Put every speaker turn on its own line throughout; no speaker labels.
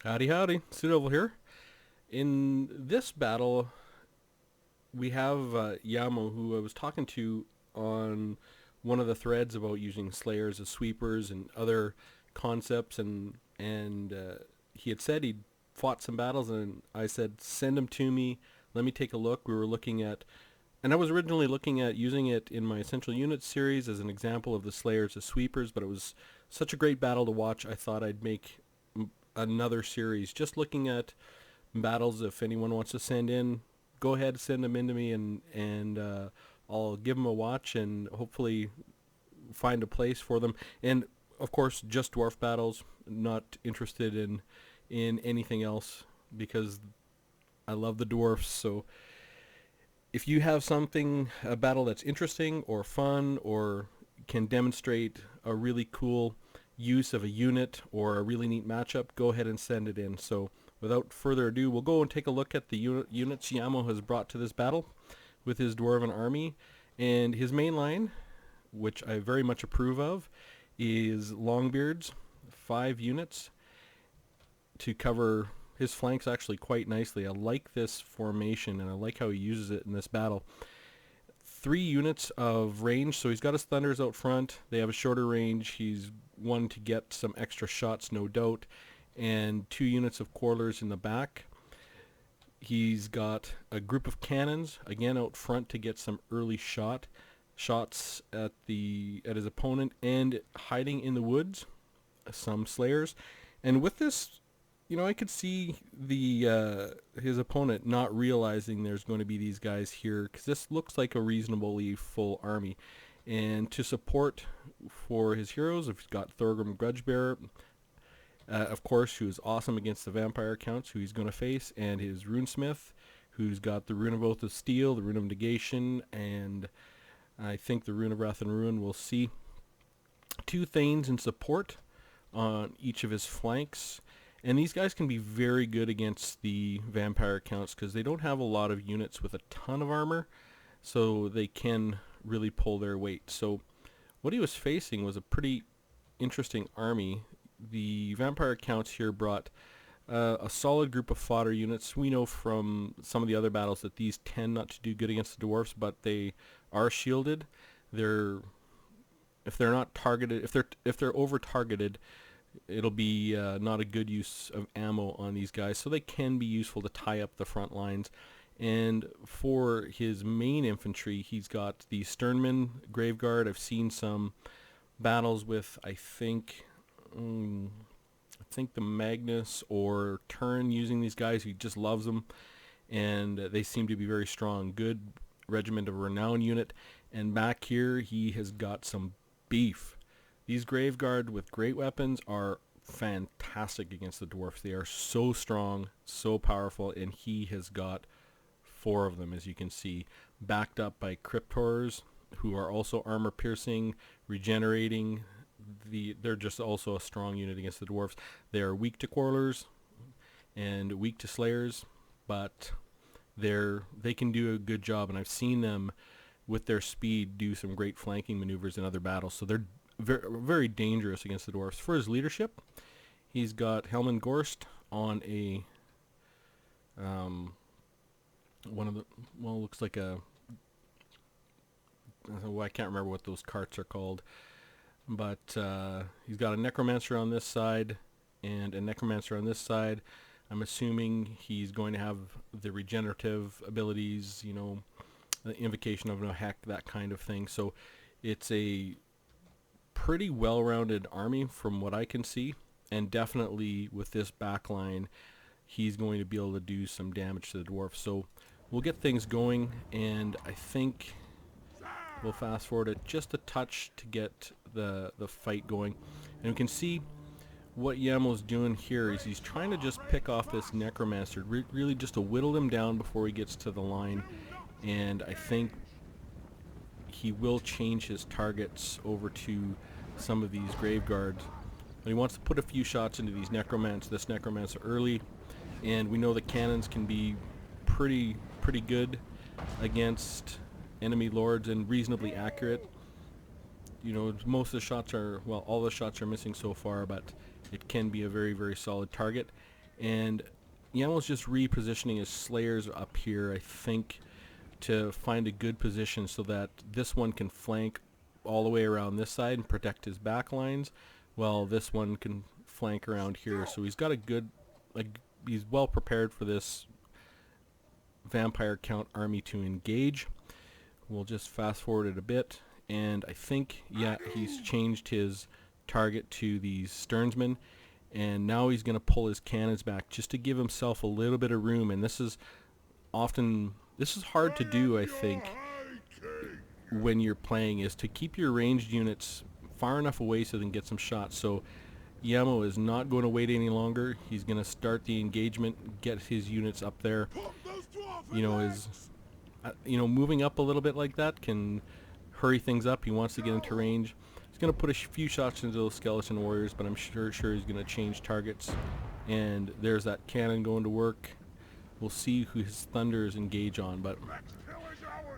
Howdy, howdy. Pseudo here. In this battle, we have Yammo, who I was talking to on one of the threads about using Slayers as sweepers and other concepts, and he had said he'd fought some battles, and I said send them to me. Let me take a look. We were looking at, and I was originally looking at using it in my Essential Units series as an example of the Slayers as sweepers, but it was such a great battle to watch. I thought I'd make another series just looking at battles. If anyone wants to send in, go ahead, send them in to me, and I'll give them a watch and hopefully find a place for them. And of course, just dwarf battles. Not interested in anything else because I love the dwarfs. So if you have something, a battle that's interesting or fun or can demonstrate a really cool use of a unit or a really neat matchup, go ahead and send it in. So without further ado, we'll go and take a look at the units Yammo has brought to this battle with his Dwarven army. And his main line, which I very much approve of, is Longbeards, 5 units to cover his flanks actually quite nicely. I like this formation and I like how he uses it in this battle. 3 units of range, so he's got his Thunders out front. They have a shorter range. He's one to get some extra shots, no doubt, and 2 units of Quarterlers in the back. He's got a group of cannons again out front to get some early shots at his opponent, and hiding in the woods some Slayers. And with this, I could see the his opponent not realizing there's going to be these guys here, because this looks like a reasonably full army. And to support for his heroes, if he's got Thorgrim Grudgebearer, of course, who's awesome against the vampire counts, who he's going to face, and his Runesmith, who's got the Rune of Oath of Steel, the Rune of Negation, and I think the Rune of Wrath and Ruin. We'll see 2 Thanes in support on each of his flanks. And these guys can be very good against the vampire counts because they don't have a lot of units with a ton of armor, so they can really pull their weight. So what he was facing was a pretty interesting army. The vampire counts here brought a solid group of fodder units. We know from some of the other battles that these tend not to do good against the dwarfs, but they are shielded. If they're not targeted, if they're over targeted, it'll be not a good use of ammo on these guys, so they can be useful to tie up the front lines. And for his main infantry, he's got the Sternman Graveguard. I've seen some battles with, I think the Magnus or Turin using these guys. He just loves them, and they seem to be very strong. Good Regiment of Renown unit. And back here, he has got some beef. These Graveguard with great weapons are fantastic against the dwarfs. They are so strong, so powerful, and he has got 4 of them, as you can see, backed up by Cryptors, who are also armor piercing, regenerating. They're just also a strong unit against the dwarfs. They are weak to Quarterlers and weak to Slayers, but they can do a good job, and I've seen them with their speed do some great flanking maneuvers in other battles. So they're very, very dangerous against the dwarfs. For his leadership, he's got Helman Gorst on a one of the, looks like a, I can't remember what those carts are called, but he's got a Necromancer on this side and a Necromancer on this side. I'm assuming he's going to have the regenerative abilities, the Invocation of No Heck, that kind of thing. So it's a pretty well-rounded army from what I can see, and definitely with this backline, he's going to be able to do some damage to the dwarf. So we'll get things going, and I think we'll fast forward it just a touch to get the fight going. And we can see what Yammo's doing here is he's trying to just pick off this Necromancer, really just to whittle him down before he gets to the line. And I think he will change his targets over to some of these Graveguards. But he wants to put a few shots into this Necromancer early. And we know the cannons can be pretty good against enemy lords and reasonably accurate. Most of the shots are, all the shots are missing so far, but it can be a very, very solid target. And Yammo's just repositioning his Slayers up here, I think, to find a good position so that this one can flank all the way around this side and protect his back lines, while this one can flank around here. So he's got a good, like, he's well prepared for this Vampire Count army to engage. We'll just fast forward it a bit, and I think, yeah, he's changed his target to these Sternsmen, and now he's going to pull his cannons back just to give himself a little bit of room. And this is hard to do, I think, when you're playing, is to keep your ranged units far enough away so they can get some shots. So Yammo is not going to wait any longer. He's going to start the engagement, get his units up there. You know, moving up a little bit like that can hurry things up. He wants to get into range. He's going to put a few shots into those skeleton warriors, but I'm sure he's going to change targets. And there's that cannon going to work. We'll see who his thunders engage on, but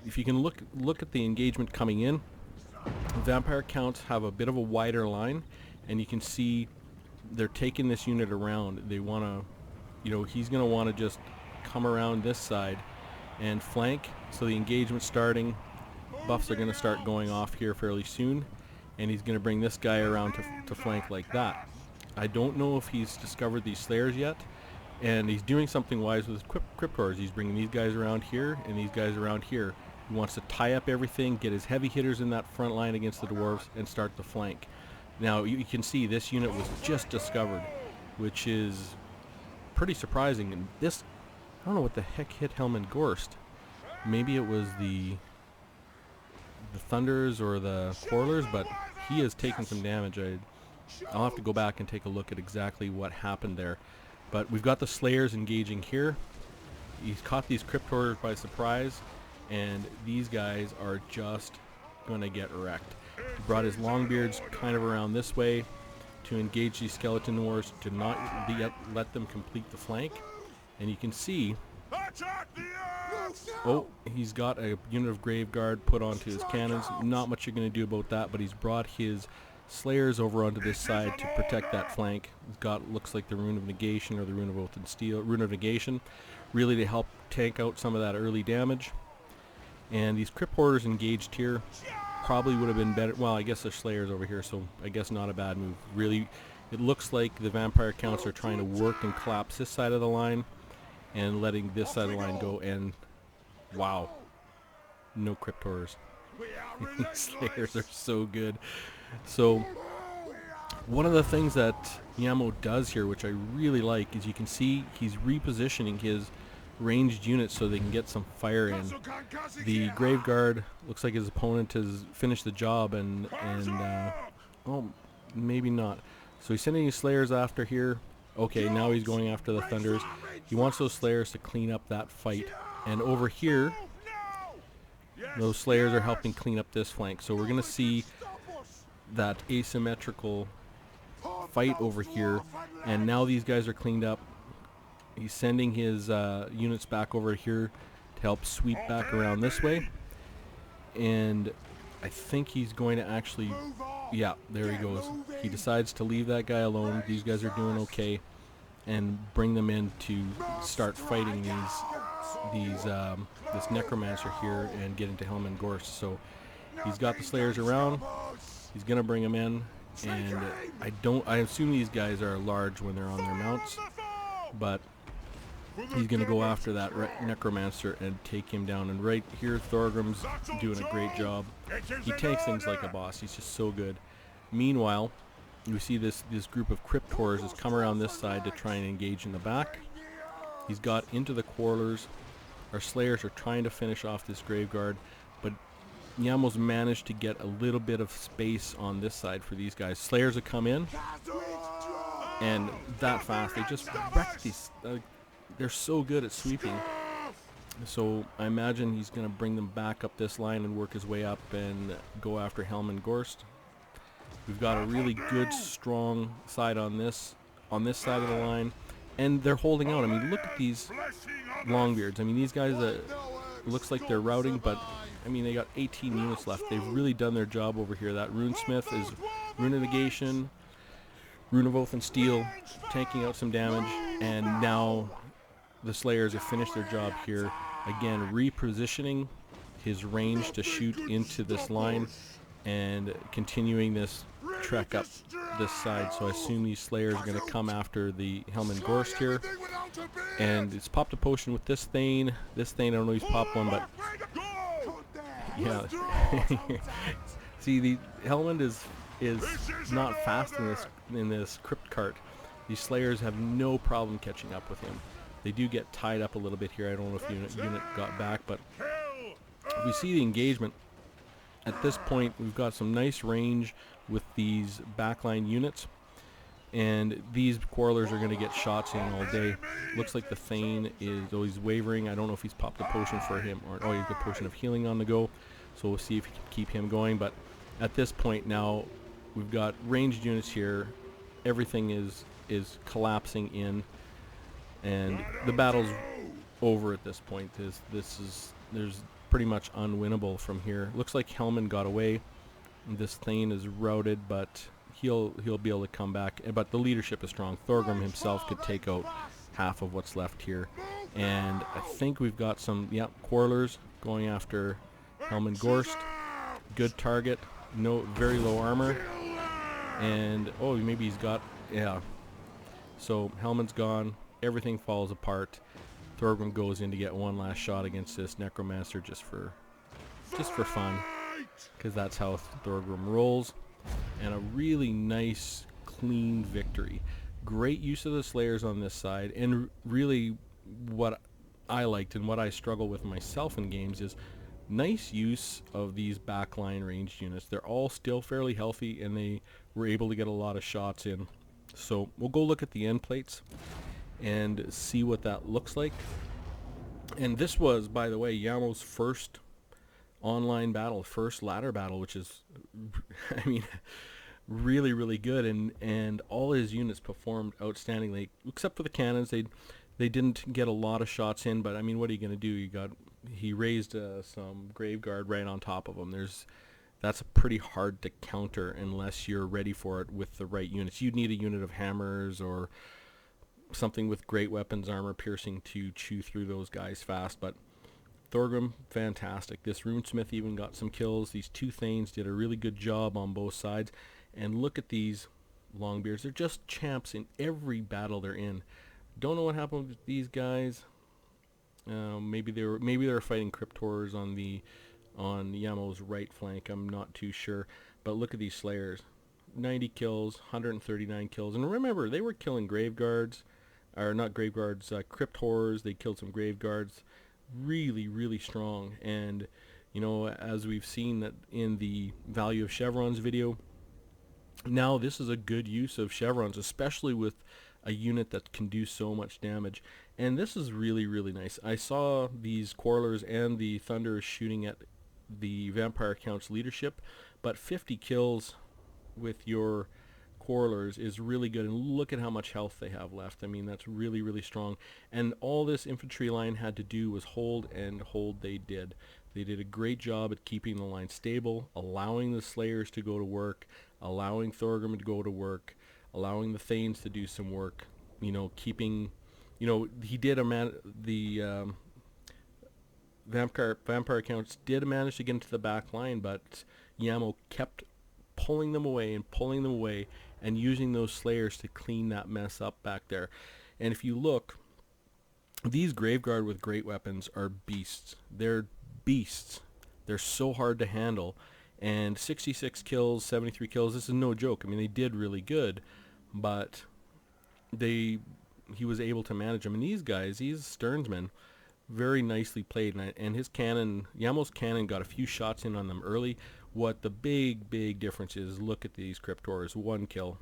if you can look at the engagement coming in, Vampire Counts have a bit of a wider line, and you can see they're taking this unit around. They want to, you know, he's going to want to just come around this side and flank. So the engagement's starting. Buffs are going to start going off here fairly soon, and he's going to bring this guy around to flank like that. I don't know if he's discovered these Slayers yet, and he's doing something wise with his Cryptors. He's bringing these guys around here and these guys around here. He wants to tie up everything, get his heavy hitters in that front line against the Dwarves, and start the flank. Now you can see this unit was just discovered, which is pretty surprising. And this, I don't know what the heck hit Helman Gorst. Maybe it was the Thunders or the Quarrelers, but he has taken some damage. I'll have to go back and take a look at exactly what happened there. But we've got the Slayers engaging here. He's caught these Cryptors by surprise, and these guys are just going to get wrecked. He brought his Longbeards kind of around this way to engage these Skeleton Wars, to not let them complete the flank. And you can see, oh, he's got a unit of Grave Guard put onto his cannons. Not much you're going to do about that, but he's brought his Slayers over onto this side to protect that flank. He's got, looks like the Rune of Negation or the Rune of Oath and Steel, Rune of Negation, really to help tank out some of that early damage. And these Crypt Hoarders engaged here probably would have been better. Well, I guess there's Slayers over here, so I guess not a bad move. Really, it looks like the Vampire Counts are trying to work and collapse this side of the line and letting this side of the line go, and wow, no Crypt Hoarders. Slayers are so good. So one of the things that Yammo does here, which I really like, is you can see he's repositioning his ranged units so they can get some fire in. The Grave Guard looks like his opponent has finished the job, and oh, maybe not. So he's sending his Slayers after here. Okay, now he's going after the Thunders. He wants those Slayers to clean up that fight. And over here, those Slayers are helping clean up this flank. So we're going to see that asymmetrical fight over here. And now these guys are cleaned up. He's sending his units back over here to help sweep back around this way. And I think he's going to actually, yeah, there he goes. He decides to leave that guy alone. These guys are doing okay, and bring them in to start fighting this Necromancer here and get into Helman Gorst. So he's got the Slayers around. He's gonna bring them in, and I assume these guys are large when they're on their mounts, but he's gonna go after that Necromancer and take him down. And right here, Thorgrim's doing a great job. He takes things like a boss. He's just so good. Meanwhile, you see this group of Cryptors has come around this side to try and engage in the back. He's got into the Quarrelers. Our Slayers are trying to finish off this Grave Guard, but Yammo's managed to get a little bit of space on this side for these guys. Slayers have come in, and that fast, they just wreck these. They're so good at sweeping. So I imagine he's going to bring them back up this line and work his way up and go after Helman Gorst. We've got a really good, strong side on this side of the line, and they're holding out. I mean, look at these Longbeards. I mean, these guys, looks like they're routing, but I mean, they got 18 units left. They've really done their job over here. That Runesmith is Rune of Negation. Rune of Oath and Steel tanking out some damage, and now the Slayers have finished their job here. Again, repositioning his range to shoot into this line and continuing this trek up this side. So I assume these Slayers are going to come after the Helman Gorst here. And it's popped a potion with this Thane. This Thane, I don't know if he's popped one, but yeah. See, the Helman is not fast in this crypt cart. These Slayers have no problem catching up with him. They do get tied up a little bit here. I don't know if unit got back, but we see the engagement. At this point, we've got some nice range with these backline units, and these Quarrelers are going to get shots in all day. Looks like the Thane is always wavering. I don't know if he's popped a potion for him, or oh, he's got a potion of healing on the go. So we'll see if we can keep him going. But at this point now, we've got ranged units here. Everything is collapsing in, and the battle's over at this point. There's pretty much unwinnable from here. Looks like Helman got away. This Thane is routed, but he'll be able to come back. But the leadership is strong. Thorgrim himself could take out half of what's left here. And I think we've got some Quarrelers going after Helman Gorst. Good target. No, very low armor. And oh, maybe he's got So Helman's gone. Everything falls apart. Thorgrim goes in to get one last shot against this Necromancer just for fun, because that's how Thorgrim rolls. And a really nice, clean victory. Great use of the Slayers on this side, and really what I liked and what I struggle with myself in games is nice use of these backline ranged units. They're all still fairly healthy, and they were able to get a lot of shots in. So we'll go look at the end plates and see what that looks like. And this was, by the way, Yammo's first online battle, first ladder battle, which is, I mean, really, really good. And all his units performed outstandingly, except for the cannons. They didn't get a lot of shots in, but I mean, what are you going to do? He raised some Graveguard right on top of them. That's pretty hard to counter unless you're ready for it with the right units. You'd need a unit of hammers or something with great weapons, armor piercing to chew through those guys fast. But Thorgrim, fantastic. This Runesmith even got some kills. These two Thanes did a really good job on both sides. And look at these Longbeards. They're just champs in every battle they're in. Don't know what happened with these guys. Maybe they were fighting Cryptors on Yammo's right flank. I'm not too sure. But look at these Slayers. 90 kills, 139 kills. And remember, they were killing Graveguards. Or not Graveguards, Cryptors. They killed some Graveguards. Really, really strong. And, you know, as we've seen that in the Value of Chevrons video, now this is a good use of Chevrons, especially with a unit that can do so much damage. And this is really, really nice. I saw these Quarrelers and the Thunderers shooting at the Vampire Count's leadership, but 50 kills with your Quarrelers is really good, and look at how much health they have left. I mean, that's really, really strong. And all this infantry line had to do was hold, and hold they did. They did a great job at keeping the line stable, allowing the Slayers to go to work, allowing Thorgrim to go to work, allowing the Thanes to do some work, you know, keeping, you know, he did the Vampire Counts did manage to get into the back line, but Yammo kept pulling them away and using those Slayers to clean that mess up back there. And if you look, these Graveguard with great weapons are beasts. They're beasts. They're so hard to handle. And 66 kills, 73 kills, this is no joke. I mean, they did really good, but he was able to manage them. And these guys, these Sternsmen, very nicely played. And his cannon, Yammo's cannon, got a few shots in on them early. What the big difference is, look at these Cryptors, 1 kill.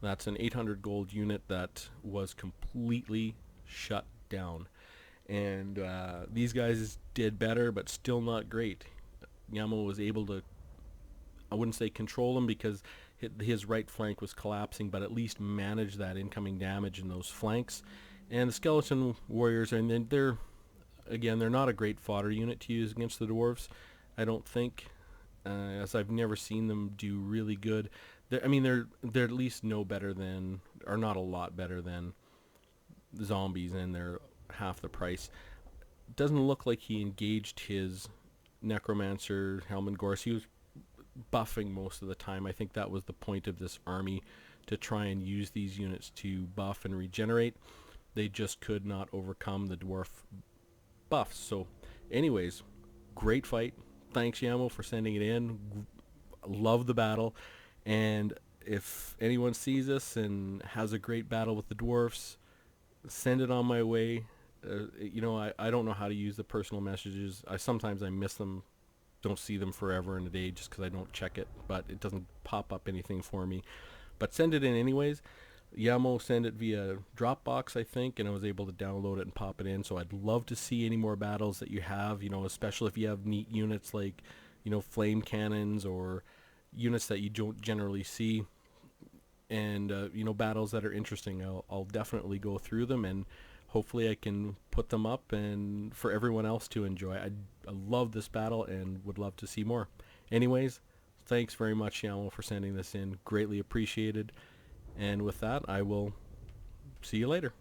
That's an 800 gold unit that was completely shut down. And these guys did better, but still not great. Yammo was able to, I wouldn't say control them because his right flank was collapsing, but at least manage that incoming damage in those flanks. And the Skeleton Warriors, and then they're not a great fodder unit to use against the Dwarves, I don't think, as I've never seen them do really good. I mean, they're at least no better than, or not a lot better than, zombies, and they're half the price. Doesn't look like he engaged his necromancer Helman Gorse. He was buffing most of the time. I think that was the point of this army, to try and use these units to buff and regenerate. They just could not overcome the dwarf buffs. So anyways, great fight. Thanks, Yammo, for sending it in. Love the battle. And if anyone sees this and has a great battle with the dwarfs, send it on my way. I don't know how to use the personal messages. Sometimes I miss them, don't see them forever in a day just because I don't check it, but it doesn't pop up anything for me. But send it in anyways. Yammo sent it via Dropbox, I think, and I was able to download it and pop it in. So I'd love to see any more battles that you have, especially if you have neat units like, flame cannons, or units that you don't generally see, and, battles that are interesting. I'll definitely go through them, and hopefully I can put them up and for everyone else to enjoy. I love this battle and would love to see more. Anyways, thanks very much, Yammo, for sending this in. Greatly appreciated. And with that, I will see you later.